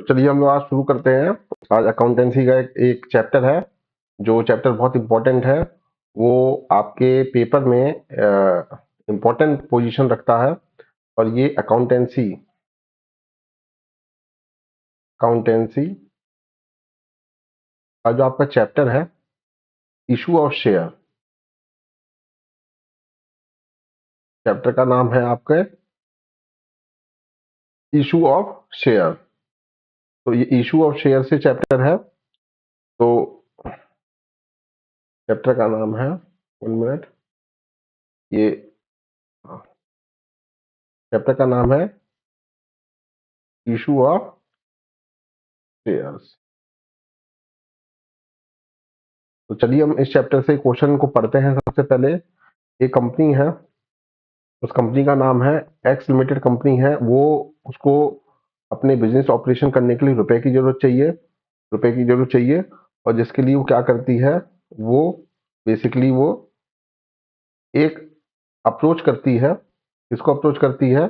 तो चलिए हम लोग आज शुरू करते हैं। आज अकाउंटेंसी का एक चैप्टर है, जो चैप्टर बहुत इम्पोर्टेंट है। वो आपके पेपर में इम्पोर्टेंट पोजीशन रखता है। और ये अकाउंटेंसी अकाउंटेंसी का जो आपका चैप्टर है, इशू ऑफ शेयर, चैप्टर का नाम है आपके इशू ऑफ शेयर। तो ये इशू ऑफ शेयर से चैप्टर है। तो चैप्टर का नाम है, 1 मिनट, ये चैप्टर का नाम है इशू ऑफ शेयर्स। तो चलिए हम इस चैप्टर से क्वेश्चन को पढ़ते हैं। सबसे पहले, एक कंपनी है, उस कंपनी का नाम है एक्स लिमिटेड कंपनी है। वो उसको अपने बिजनेस ऑपरेशन करने के लिए रुपए की जरूरत चाहिए। और जिसके लिए वो क्या करती है, वो बेसिकली वो एक अप्रोच करती है। इसको अप्रोच करती है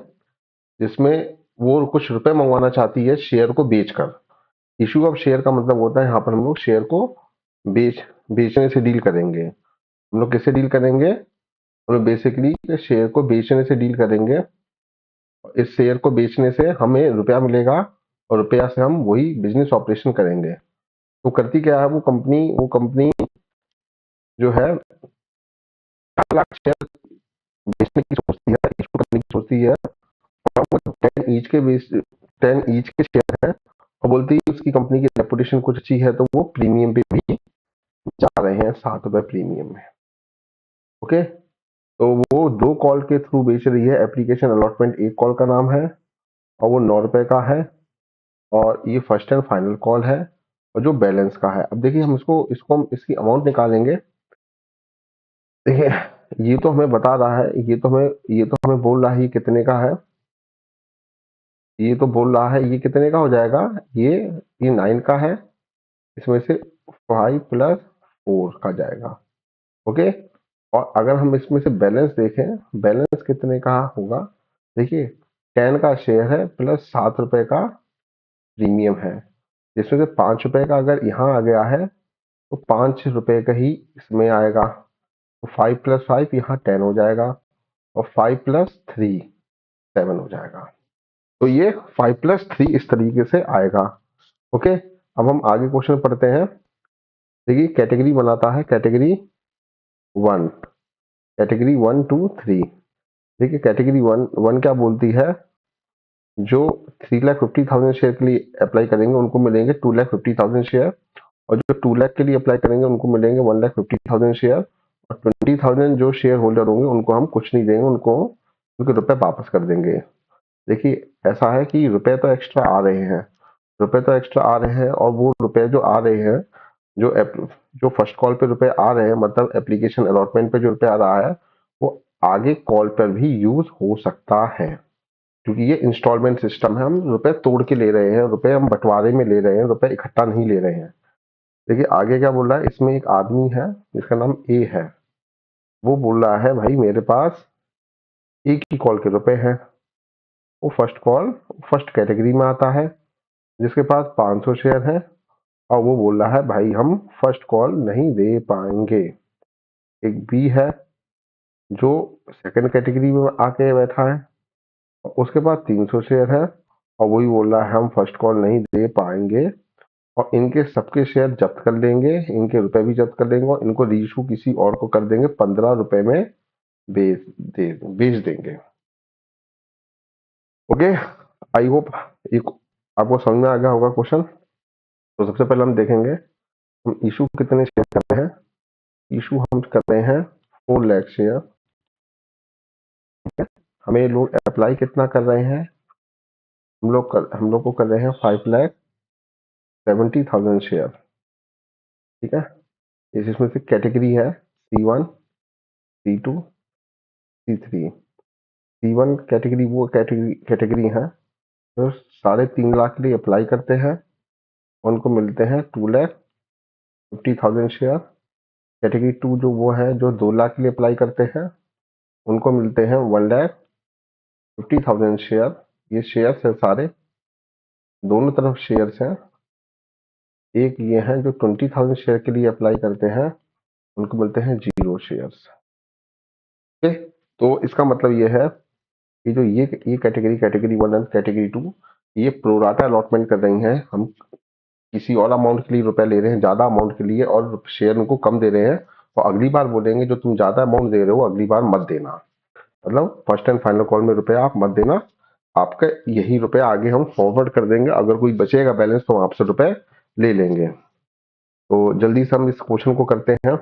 जिसमें वो कुछ रुपए मंगवाना चाहती है शेयर को बेचकर। इशू ऑफ शेयर का मतलब होता है, यहाँ पर हम लोग शेयर को बेचने से डील करेंगे। हम लोग किससे डील करेंगे? हम लोग बेसिकली शेयर को बेचने से डील करेंगे। इस शेयर को बेचने से हमें रुपया मिलेगा और रुपया से हम वही बिजनेस ऑपरेशन करेंगे। तो करती क्या है वो कंपनी जो है 4 लाख शेयर बेचने की सोचती है, इशू करने की सोचती है। और वो 10 ईच के शेयर है, और बोलती है उसकी कंपनी की रेपुटेशन कुछ अच्छी है, तो वो प्रीमियम पे भी जा रहे हैं, 7 रुपए प्रीमियम में। ओके। तो वो 2 कॉल के थ्रू बेच रही है। एप्लीकेशन अलॉटमेंट एक कॉल का नाम है, और वो 9 रुपए का है। और ये फर्स्ट एंड फाइनल कॉल है, और जो बैलेंस का है। अब देखिए, हम इसकी अमाउंट निकालेंगे। देखिए, ये तो हमें बता रहा है, ये तो हमें बोल रहा है ये कितने का है। ये तो बोल रहा है ये कितने का हो जाएगा। ये 9 का है। इसमें से 5 + 4 का जाएगा। ओके। और अगर हम इसमें से बैलेंस देखें, बैलेंस कितने का होगा। देखिए, 10 का शेयर है प्लस 7 रुपए का प्रीमियम है, जिसमें से 5 रुपए का अगर यहाँ आ गया है, तो 5 रुपए का ही इसमें आएगा। तो 5 + 5 यहाँ 10 हो जाएगा, और 5 + 3 7 हो जाएगा। तो ये 5 + 3 इस तरीके से आएगा। ओके। अब हम आगे क्वेश्चन पढ़ते हैं। देखिए, कैटेगरी बनाता है, कैटेगरी 1, कैटेगरी 1 2 3। देखिए, कैटेगरी वन क्या बोलती है, जो 3,50,000 शेयर के लिए अप्लाई करेंगे उनको मिलेंगे 2,50,000 शेयर। और जो 2 लाख के लिए अप्लाई करेंगे उनको मिलेंगे 1,50,000 शेयर। और 20,000 जो शेयर होल्डर होंगे उनको हम कुछ नहीं देंगे, उनको उनके रुपए वापस कर देंगे। देखिए, ऐसा है कि रुपए तो एक्स्ट्रा आ रहे हैं, और वो रुपए जो आ रहे हैं, जो फर्स्ट कॉल पे रुपए आ रहे हैं, मतलब एप्लीकेशन अलॉटमेंट पे जो रुपए आ रहा है, वो आगे कॉल पर भी यूज हो सकता है। क्योंकि ये इंस्टॉलमेंट सिस्टम है, हम रुपए तोड़ के ले रहे हैं, रुपए हम बंटवारे में ले रहे हैं, रुपए इकट्ठा नहीं ले रहे हैं। देखिए, आगे क्या बोल रहा है, इसमें एक आदमी है जिसका नाम ए है। वो बोल रहा है, भाई मेरे पास एक ही कॉल के रुपए हैं। वो फर्स्ट कैटेगरी में आता है, जिसके पास 500 शेयर है। और वो बोल रहा है, भाई हम फर्स्ट कॉल नहीं दे पाएंगे। एक बी है, जो सेकंड कैटेगरी में आके बैठा है, और उसके पास 300 शेयर है, और वही बोल रहा है हम फर्स्ट कॉल नहीं दे पाएंगे। और इनके सबके शेयर जब्त कर लेंगे, इनके रुपए भी जब्त कर लेंगे, और इनको रीइशू किसी और को कर देंगे, 15 रुपए में बेच देंगे। ओके। आई होप आपको समझ में आ गया होगा क्वेश्चन। तो सबसे पहले हम देखेंगे, हम इशू कितने शेयर करते हैं। इशू हम करते हैं 4 लाख शेयर। हमें लोग अप्लाई कितना कर रहे हैं, हम लोग को कर रहे हैं 5,70,000 शेयर। ठीक है। इसमें से कैटेगरी है C1, C2, C3। C1 category वो कैटेगरी है जो 3.5 लाख के लिए अप्लाई करते हैं, उनको मिलते हैं 2,50,000 शेयर। कैटेगरी 2 जो वो है जो 2 लाख के लिए अप्लाई करते हैं, उनको मिलते हैं 1,50,000 शेयर। ये शेयर है सारे। दोनों तरफ शेयर्स हैं। एक ये हैं जो 20,000 शेयर के लिए अप्लाई करते हैं, उनको मिलते हैं 0 शेयर्स। ओके, तो इसका मतलब ये है कि जो ये कैटेगरी, कैटेगरी 1 और कैटेगरी 2, ये प्रोराटा अलॉटमेंट कर रही हैं। हम किसी और अमाउंट के लिए रुपए ले रहे हैं, ज्यादा अमाउंट के लिए, और शेयर उनको कम दे रहे हैं, और अगली बार बोलेंगे जो तुम ज्यादा अमाउंट दे रहे हो अगली बार मत देना। मतलब फर्स्ट एंड फाइनल कॉल में रुपया आप मत देना, आपका यही रुपया आगे हम फॉरवर्ड कर देंगे, अगर कोई बचेगा बैलेंस तो हम आपसे रुपए ले लेंगे। तो जल्दी से हम इस क्वेश्चन को करते हैं।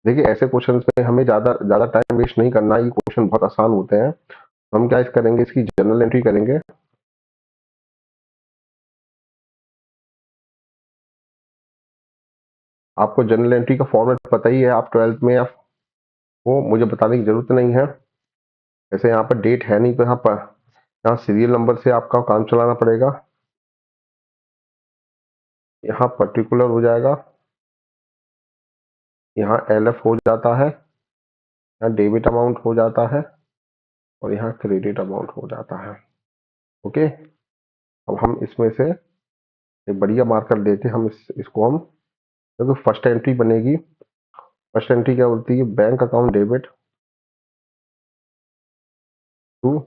देखिए, ऐसे क्वेश्चन में हमें ज्यादा ज्यादा टाइम वेस्ट नहीं करना, ये क्वेश्चन बहुत आसान होते हैं। तो हम क्या करेंगे, इसकी जनरल एंट्री करेंगे। आपको जनरल एंट्री का फॉर्मेट पता ही है, आप 12th में, या वो मुझे बताने की जरूरत नहीं है। जैसे यहाँ पर डेट है नहीं, तो यहाँ सीरियल नंबर से आपका काम चलाना पड़ेगा। यहाँ पर्टिकुलर हो जाएगा, यहाँ एलएफ हो जाता है, यहाँ डेबिट अमाउंट हो जाता है, और यहाँ क्रेडिट अमाउंट हो जाता है। ओके, अब हम इसमें से एक बढ़िया मार्कर लेते हैं, हम इसको हम, देखो फर्स्ट एंट्री बनेगी। फर्स्ट एंट्री क्या होती है, bank account debit to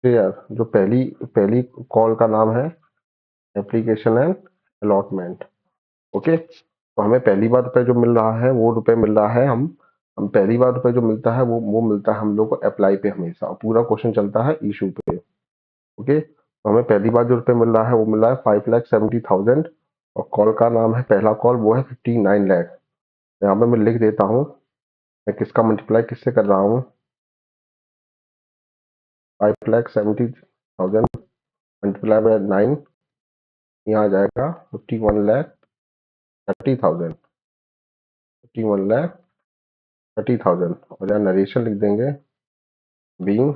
share, जो पहली पहली कॉल का नाम है एप्लीकेशन एंड अलॉटमेंट। ओके, तो हमें पहली बार रुपए जो मिल रहा है वो रुपए मिल रहा है, हम पहली बार रुपए जो मिलता है वो मिलता है हम लोग को अप्लाई पे हमेशा, और पूरा क्वेश्चन चलता है इशू पे। ओके, तो हमें पहली बार जो रुपए मिल रहा है वो मिल रहा है 5,70,000, और कॉल का नाम है, पहला कॉल वो है 59 लाख। यहाँ पे मैं लिख देता हूँ, मैं किसका मल्टीप्लाई किससे कर रहा हूँ, 5,70,000 मल्टीप्लाई बाय 9, यहाँ आ जाएगा 51,30,000, 51,30,000। और यहाँ नरेशन लिख देंगे, being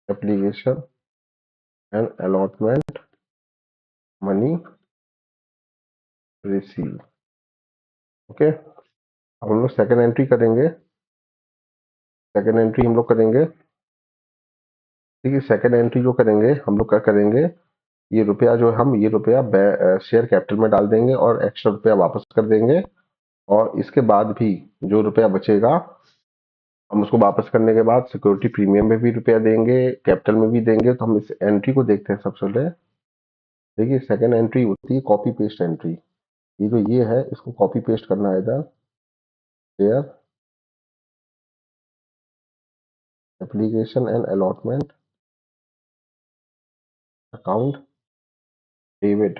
application and allotment money receive. Okay, अब हम लोग सेकेंड एंट्री करेंगे। सेकेंड एंट्री हम लोग करेंगे, ठीक है, सेकेंड एंट्री जो करेंगे हम लोग क्या करेंगे, ये रुपया जो हम ये रुपया शेयर कैपिटल में डाल देंगे और एक्स्ट्रा रुपया वापस कर देंगे, और इसके बाद भी जो रुपया बचेगा हम उसको वापस करने के बाद सिक्योरिटी प्रीमियम में भी रुपया देंगे, कैपिटल में भी देंगे। तो हम इस एंट्री को देखते हैं सबसे पहले। देखिए, सेकेंड एंट्री होती है कॉपी पेस्ट एंट्री। ये जो ये है इसको कॉपी पेस्ट करना है इधर, share application and allotment account debit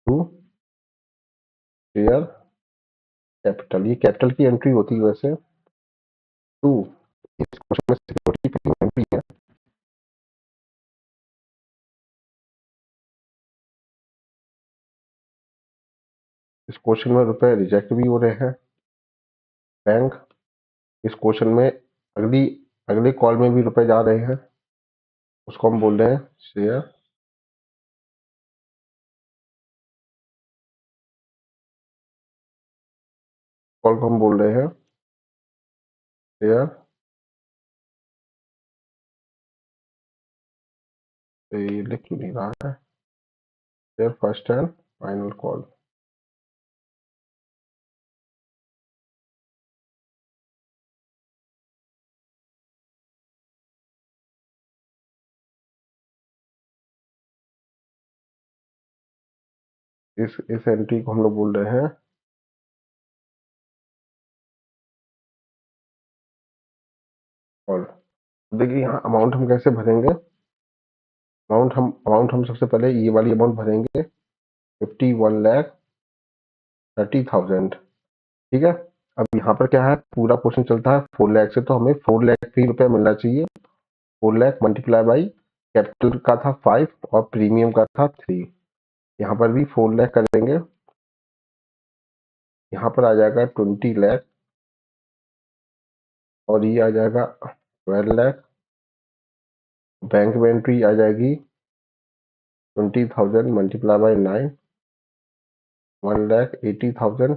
to share capital, ये कैपिटल की एंट्री होती है वैसे। टू, इस क्वेश्चन में सिक्योरिटी प्रीमियम भी है। इस क्वेश्चन में रुपए रिजेक्ट भी हो रहे हैं बैंक। इस क्वेश्चन में अगली अगले कॉल में भी रुपए जा रहे हैं, उसको हम बोल रहे हैं शेयर, कॉल को हम बोल रहे हैं शेयर, ये लिख क्यों नहीं रहा है, share first and final call. इस एंट्री को हम लोग बोल रहे हैं कॉल। देखिए, यहाँ अमाउंट हम कैसे भरेंगे, अमाउंट हम सबसे पहले ये वाली अमाउंट भरेंगे, 51,30,000। ठीक है, अब यहाँ पर क्या है, पूरा क्वेश्चन चलता है 4 लाख से, तो हमें 4 लाख ही रुपया मिलना चाहिए। 4 लाख मल्टीप्लाई बाई कैपिटल का था 5 और प्रीमियम का था 3, यहाँ पर भी 4 लाख करेंगे, यहाँ पर आ जाएगा 20 लाख, और ये आ जाएगा 12 लाख। बैंक में एंट्री आ जाएगी 20,000 मल्टीप्लाई बाई 9, 1,80,000।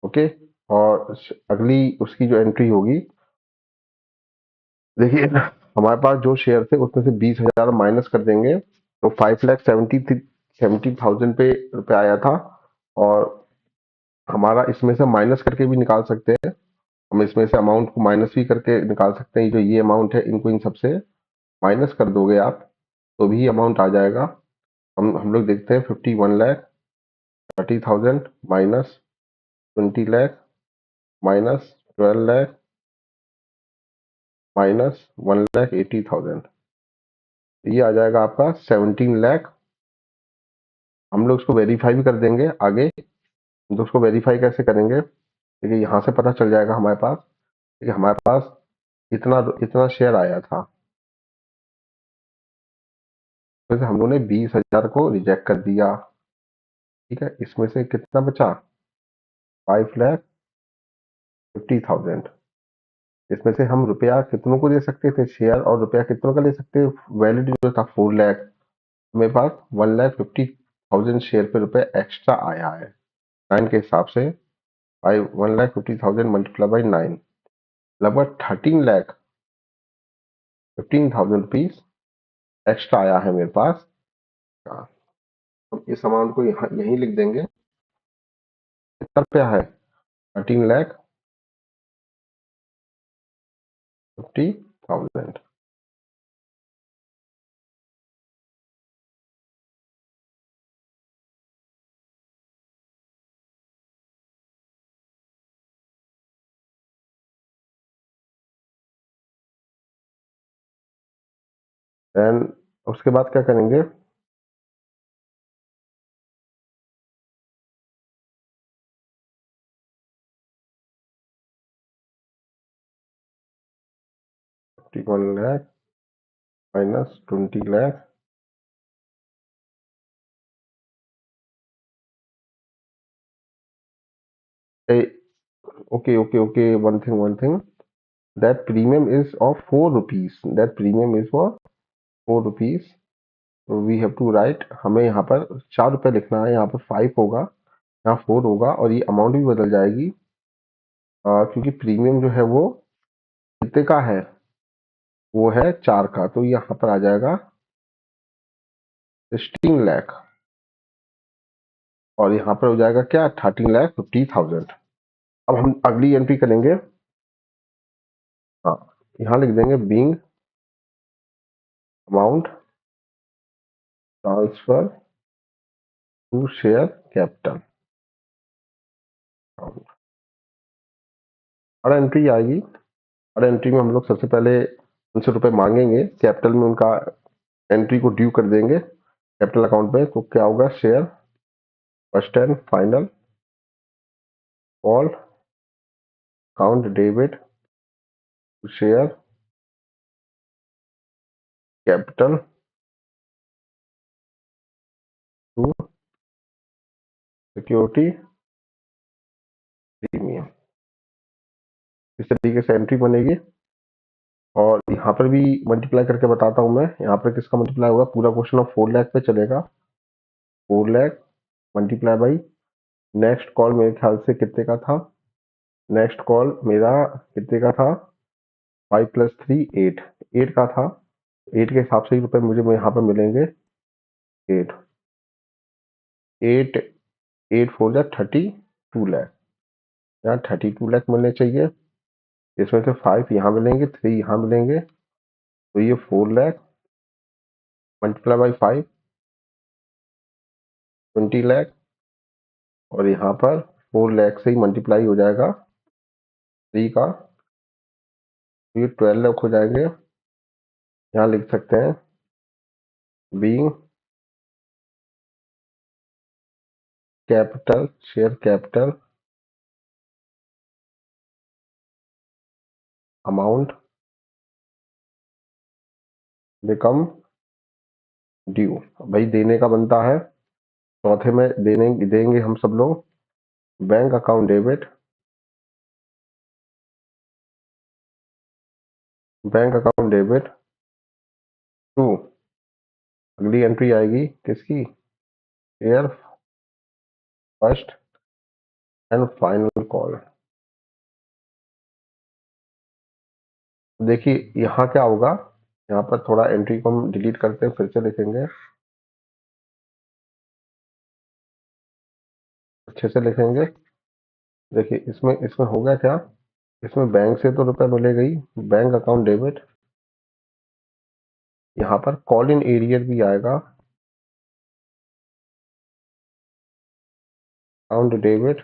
ओके, और अगली उसकी जो एंट्री होगी, देखिए हमारे पास जो शेयर थे उसमें से 20,000 माइनस कर देंगे तो 5,70,000 पे रुपये आया था। और हमारा इसमें से माइनस करके भी निकाल सकते हैं, हम इसमें से अमाउंट को माइनस भी करके निकाल सकते हैं। जो ये अमाउंट है इनको इन सबसे माइनस कर दोगे आप तो भी अमाउंट आ जाएगा। हम लोग देखते हैं 51,30,000 minus 20 lakh minus 12 lakh minus 1,80,000, ये आ जाएगा आपका 17 लाख। हम लोग इसको वेरीफाई भी कर देंगे आगे। तो उसको वेरीफाई कैसे करेंगे, देखिए यहाँ से पता चल जाएगा हमारे पास, देखिए हमारे पास इतना इतना शेयर आया था, तो हम लोगों ने 20,000 को रिजेक्ट कर दिया। ठीक है, इसमें से कितना बचा 5,50,000। इसमें से हम रुपया कितनों को दे सकते थे शेयर, और रुपया कितनों का ले सकते, वैलिड जो था 4 लाख, मेरे पास 1,50,000 शेयर पे रुपए एक्स्ट्रा आया है 9 के हिसाब से। 1,50,000 मल्टीप्लाई बाई 9, लगभग 13,15,000 रुपीज एक्स्ट्रा आया है मेरे पास। हाँ, हम इस अमाउंट को यहाँ यहीं लिख देंगे। कितना रुपया है 13,50,000। देन उसके बाद क्या करेंगे, ₹51 lakh minus 20 lakh. Okay, one thing, that premium is of 4 rupees, that premium is for 4 rupees, so we have to write, हमें यहाँ पर 4 रुपये लिखना है, यहाँ पर 5 होगा, यहाँ 4 होगा, और ये अमाउंट भी बदल जाएगी क्योंकि प्रीमियम जो है वो कितने का है, वो है 4 का, तो यहाँ पर आ जाएगा 16 लाख, और यहाँ पर हो जाएगा क्या 13,50,000। अब हम अगली एंट्री करेंगे। हाँ, यहाँ लिख देंगे being amount transfer to share capital. और एंट्री आएगी, और एंट्री में हम लोग सबसे पहले उनसे रुपए मांगेंगे, कैपिटल में उनका एंट्री को ड्यू कर देंगे कैपिटल अकाउंट में। तो क्या होगा, share first and final all account debit share capital to security premium. इस तरीके से एंट्री बनेगी। और यहाँ पर भी मल्टीप्लाई करके बताता हूँ मैं, यहाँ पर किसका मल्टीप्लाई होगा, पूरा क्वेश्चन ऑफ 4 लाख पे चलेगा। 4 lakh multiply by next call मेरे ख्याल से कितने का था, नेक्स्ट कॉल मेरा कितने का था, 5 + 3 8, 8 का था। 8 के हिसाब से ही रुपए मुझे यहाँ पर मिलेंगे। 8 8 8 4 जा 32 लाख, यहाँ 32 लाख मिलने चाहिए। इसमें से 5 यहाँ मिलेंगे, 3 यहाँ मिलेंगे, तो ये 4 लाख मल्टीप्लाई बाई 5 20 लाख, और यहाँ पर 4 लाख से ही मल्टीप्लाई हो जाएगा 3 का, तो ये 12 लाख हो जाएंगे। यहाँ लिख सकते हैं being capital share capital amount become due. भाई देने का बनता है, चौथे में देंगे हम सब लोग। Bank account debit, bank account debit to, अगली एंट्री आएगी किसकी, share first and final call. देखिए यहाँ क्या होगा, यहाँ पर थोड़ा एंट्री को हम डिलीट करते हैं, फिर से लिखेंगे, अच्छे से लिखेंगे। देखिए इसमें इसमें होगा क्या, इसमें बैंक से तो रुपए मिलेगा ही, बैंक अकाउंट डेबिट, यहाँ पर कॉल इन एरियर भी आएगा, account debit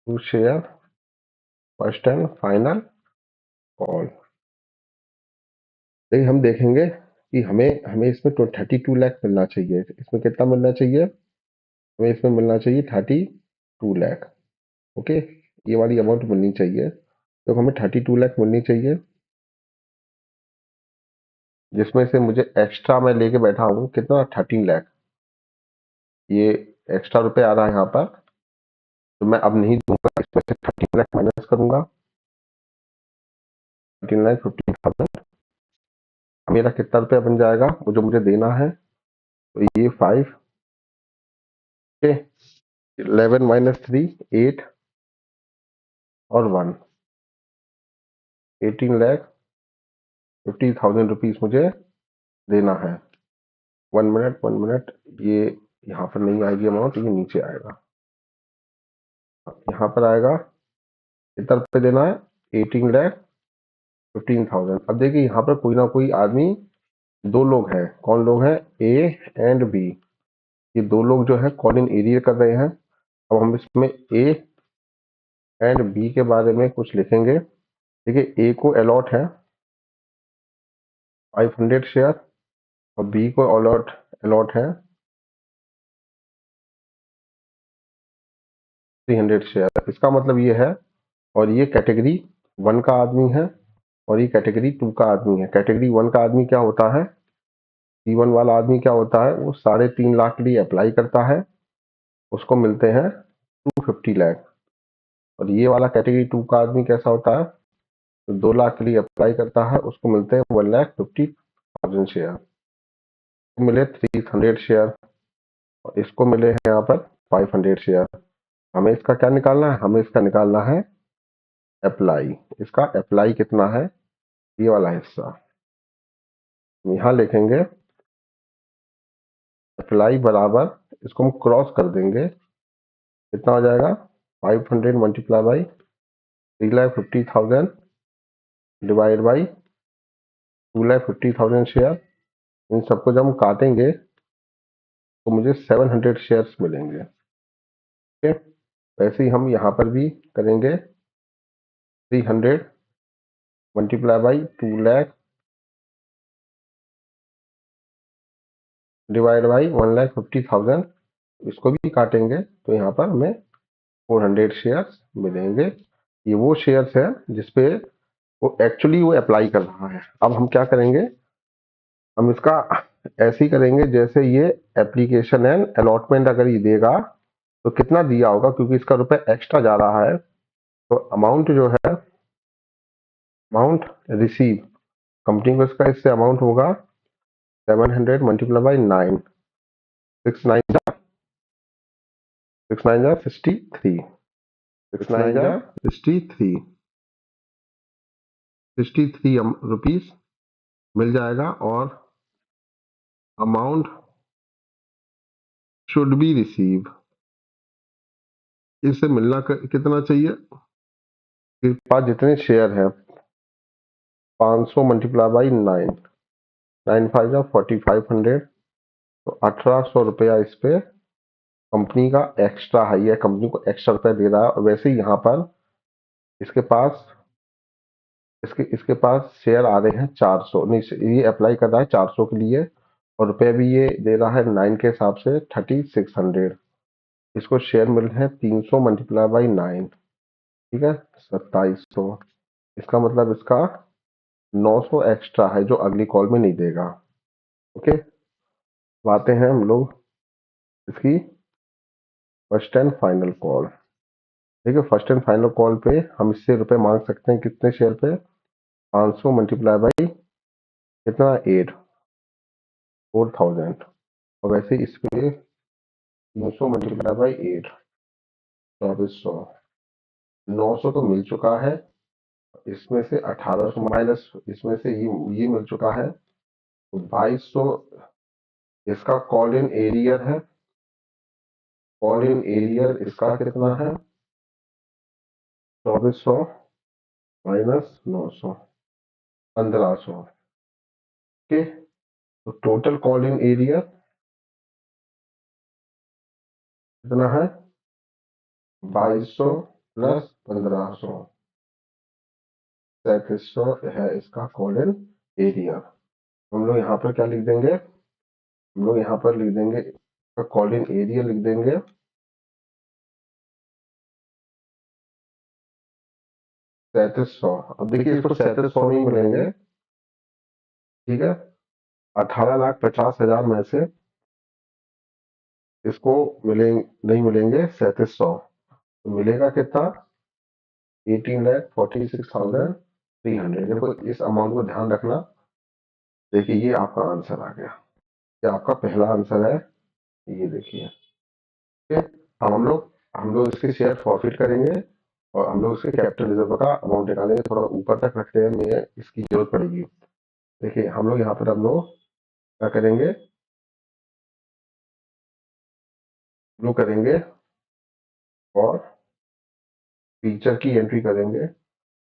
to share first and final call. देखिए हम देखेंगे कि हमें हमें इसमें 32 लाख मिलना चाहिए। इसमें कितना मिलना चाहिए, हमें इसमें मिलना चाहिए 32 लाख। ओके, ये वाली अमाउंट मिलनी चाहिए, तो हमें 32 लाख मिलनी चाहिए, जिसमें से मुझे एक्स्ट्रा मैं लेके बैठा हूँ कितना, 13 लाख। ये एक्स्ट्रा रुपए आ रहा है यहाँ पर, तो मैं अब नहीं दूंगा, इसमें से 13 लाख माइनस करूंगा, 13,50,000। मेरा कितना रुपया बन जाएगा वो जो मुझे देना है, तो ये 5 के 11 माइनस 3 8 और 1 18,50,000 रुपीज मुझे देना है। 1 मिनट 1 मिनट, ये यहाँ पर नहीं आएगी अमाउंट, ये नीचे आएगा, यहाँ पर आएगा, कितना रुपये देना है, 18,15,000। अब देखिए यहाँ पर कोई ना कोई आदमी, दो लोग हैं, कौन लोग हैं, ए एंड बी, ये दो लोग जो है कॉल इन एरियर कर रहे हैं। अब हम इसमें ए एंड बी के बारे में कुछ लिखेंगे। देखिए ए को अलॉट है 500 शेयर और बी को अलॉट अलॉट है 300 शेयर। इसका मतलब ये है, और ये कैटेगरी 1 का आदमी है और ये कैटेगरी 2 का आदमी है। कैटेगरी 1 का आदमी क्या होता है, C1 वाला आदमी क्या होता है, वो 3.5 लाख के लिए अप्लाई करता है, उसको मिलते हैं 250 लाख। और ये वाला कैटेगरी 2 का आदमी कैसा होता है, तो 2 लाख के लिए अप्लाई करता है, उसको मिलते हैं 1,50,000 शेयर, मिले 300 शेयर, और इसको मिले हैं यहाँ पर 500 शेयर। हमें इसका क्या निकालना है, हमें इसका निकालना है अप्लाई। इसका अप्लाई कितना है, ये वाला हिस्सा यहाँ लिखेंगे, अप्लाई बराबर, इसको हम क्रॉस कर देंगे, कितना हो जाएगा, 500 multiply by 3,50,000 divide by 2,50,000 share. इन सबको जब हम काटेंगे तो मुझे 700 शेयर्स मिलेंगे। ठीक है, वैसे ही हम यहाँ पर भी करेंगे, 300 multiply by 2 lakh divide by 1,50,000, इसको भी काटेंगे तो यहाँ पर हमें 400 शेयर्स मिलेंगे। ये वो शेयर्स है जिसपे वो एक्चुअली वो अप्लाई कर रहा है। अब हम क्या करेंगे, हम इसका ऐसे ही करेंगे जैसे ये एप्लीकेशन एंड अलॉटमेंट अगर ये देगा तो कितना दिया होगा, क्योंकि इसका रुपए एक्स्ट्रा जा रहा है, तो अमाउंट जो है, अमाउंट रिसीव, कंपनी को इसका इससे अमाउंट होगा 700 मल्टीप्लाई बाई 9, 6 9 जा 63, 6 9 जा 63, 63 रुपीज मिल जाएगा। और अमाउंट शुड बी रिसीव, इससे मिलना कितना चाहिए, इसके पास जितने शेयर हैं 500 मल्टीप्लाई बाई 9, 9 5 जा 4500, तो 1800 रुपया इस पे कंपनी का एक्स्ट्रा है, ये कंपनी को एक्स्ट्रा रुपया दे रहा है। और वैसे ही यहाँ पर इसके पास इसके पास शेयर आ रहे हैं 400, नहीं ये अप्लाई कर रहा है 400 के लिए, और रुपए भी ये दे रहा है 9 के हिसाब से 3600, इसको शेयर मिल रहे हैं 300 मल्टीप्लाई बाई 9, ठीक है 2700। इसका मतलब इसका 900 एक्स्ट्रा है जो अगली कॉल में नहीं देगा। ओके, अब आते हैं हम लोग इसकी फर्स्ट एंड फाइनल कॉल। देखिए फर्स्ट एंड फाइनल कॉल पे हम इससे रुपए मांग सकते हैं, कितने शेयर पे, 500 मल्टीप्लाई बाई कितना, 8, 4000, और वैसे इस पे 300 मल्टीप्लाई बाई 8, 2400, 900 तो मिल चुका है, इसमें से 1800 माइनस इसमें से ये मिल चुका है, तो 2200 इसका कॉल इन एरियर है। कॉल इन एरियर इसका कितना है? 2400 माइनस 900, 1500। ओके, तो टोटल कॉल इन एरियर कितना है? 2200 प्लस 1500, 3700 है इसका कॉल इन एरिया। हम लोग यहाँ पर क्या लिख देंगे? हम लोग यहाँ पर लिख देंगे कॉल इन एरिया लिख देंगे 3700। अब देखिए इसको 3700 में ही मिलेंगे, ठीक है। 18,50,000 में से इसको मिलेंगे, नहीं मिलेंगे 3700, तो मिलेगा कितना? 18,46,300। देखो इस अमाउंट को ध्यान रखना। देखिए ये आपका आंसर आ गया, ये आपका पहला आंसर है, ये देखिए। ठीक है, अब हम लोग इसके शेयर फॉरफिट करेंगे और हम लोग इसके कैपिटल रिजर्व का अमाउंट निकालेंगे। थोड़ा ऊपर तक रखते हैं, हमें इसकी जरूरत पड़ेगी। देखिए हम लोग यहाँ पर हम लोग क्या करेंगे? हम लोग करेंगे और फीचर की एंट्री करेंगे।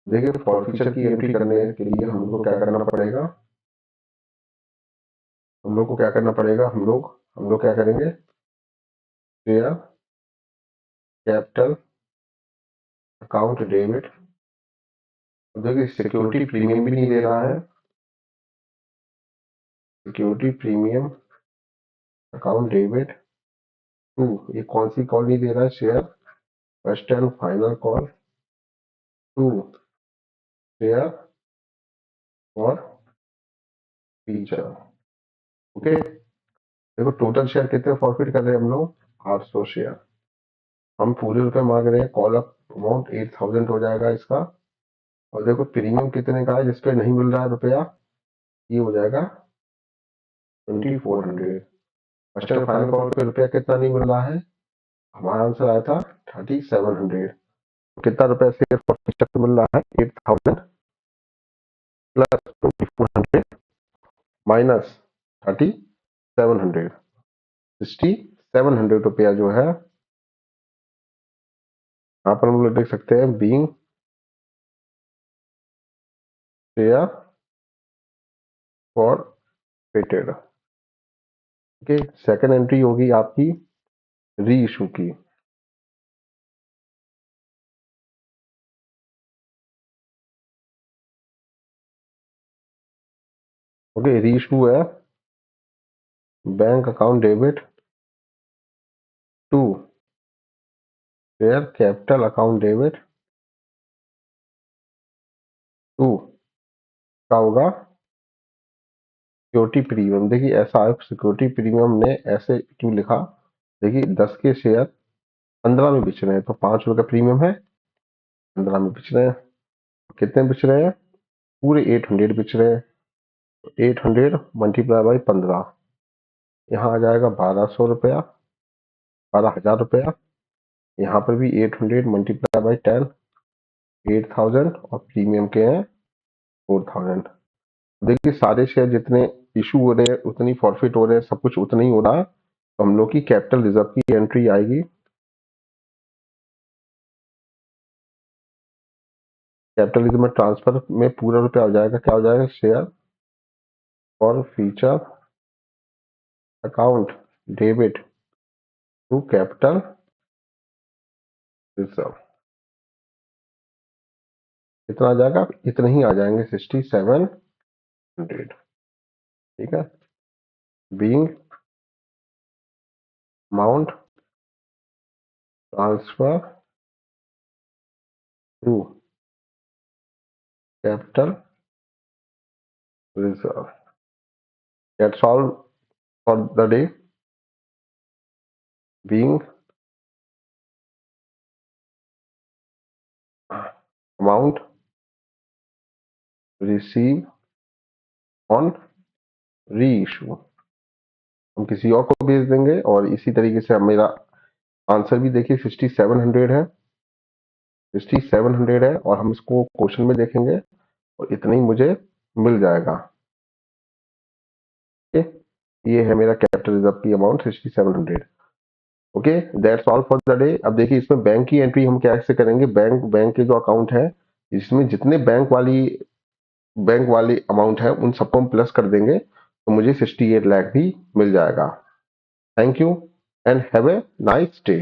देखिए फॉर फीचर की एंट्री करने के लिए हम लोग को क्या करना पड़ेगा? हम लोग को क्या करना पड़ेगा? हम लोग क्या करेंगे? Share capital account debit. देखिए सिक्योरिटी प्रीमियम भी नहीं दे रहा है, security premium account debit to, ये कौन सी कॉल नहीं दे रहा है? Share first and final call to share और फीचर। ओके, देखो टोटल शेयर कितने फॉरफिट कर रहे हैं हम लोग? 800 शेयर। हम पूरे रुपए मांग रहे हैं, कॉल अप अमाउंट 8000 हो जाएगा इसका। और देखो प्रीमियम कितने का है जिसपे नहीं मिल रहा है रुपया? ये हो जाएगा 2400। फर्स्ट एंड फाइनल कॉल पे रुपया कितना नहीं मिल रहा है? हमारा आंसर आया था 3700। कितना रुपया शेयर फॉर फीचर पे मिल रहा है? 8000 प्लस 2400 माइनस 3700, 6700 रुपया जो है, यहाँ पर हम लोग देख सकते हैं being share forfeited. Okay, second entry होगी आपकी री इशू की। ओके, री इशू है bank account debit to share capital account debit to का होगा सिक्योरिटी प्रीमियम। देखिए ऐसा है, सिक्योरिटी प्रीमियम ने ऐसे क्यों लिखा? देखिए 10 के शेयर 15 में बिच रहे हैं, तो 5 रुपए का प्रीमियम है, 15 में बिच रहे हैं। कितने बिच रहे हैं? पूरे 800 बिच रहे हैं। 800 मल्टीप्लाई बाई 15, यहाँ आ जाएगा 1200 रुपया, 12,000 रुपया। यहाँ पर भी 800 मल्टीप्लाई बाई 10, 8000, और प्रीमियम के हैं 4000। देखिए सारे शेयर जितने इशू हो रहे हैं उतनी फॉरफिट हो रहे हैं, सब कुछ उतना ही हो रहा है। तो हम लोग की कैपिटल रिजर्व की एंट्री आएगी, कैपिटल रिजर्व में ट्रांसफर में पूरा रुपया हो जाएगा। क्या हो जाएगा? शेयर और feature account debit to capital reserve. कितना आ जाएगा? इतना ही आ जाएंगे, 6700। ठीक है, being amount transfer to capital reserve. That's all for the day. Being amount receive on reissue, हम किसी और को भेज देंगे। और इसी तरीके से मेरा आंसर भी देखिए 6700 है। 6700 है और हम इसको क्वेश्चन में देखेंगे और इतना ही मुझे मिल जाएगा। ओके, ये है मेरा कैपिटल रिजर्व की amount 6700। Okay, that's all for the day. अब देखिए इसमें बैंक की एंट्री हम कैसे करेंगे। बैंक के जो अकाउंट है इसमें जितने बैंक वाली अमाउंट है उन सबको हम प्लस कर देंगे तो मुझे 68 लाख भी मिल जाएगा। Thank you and have a nice day.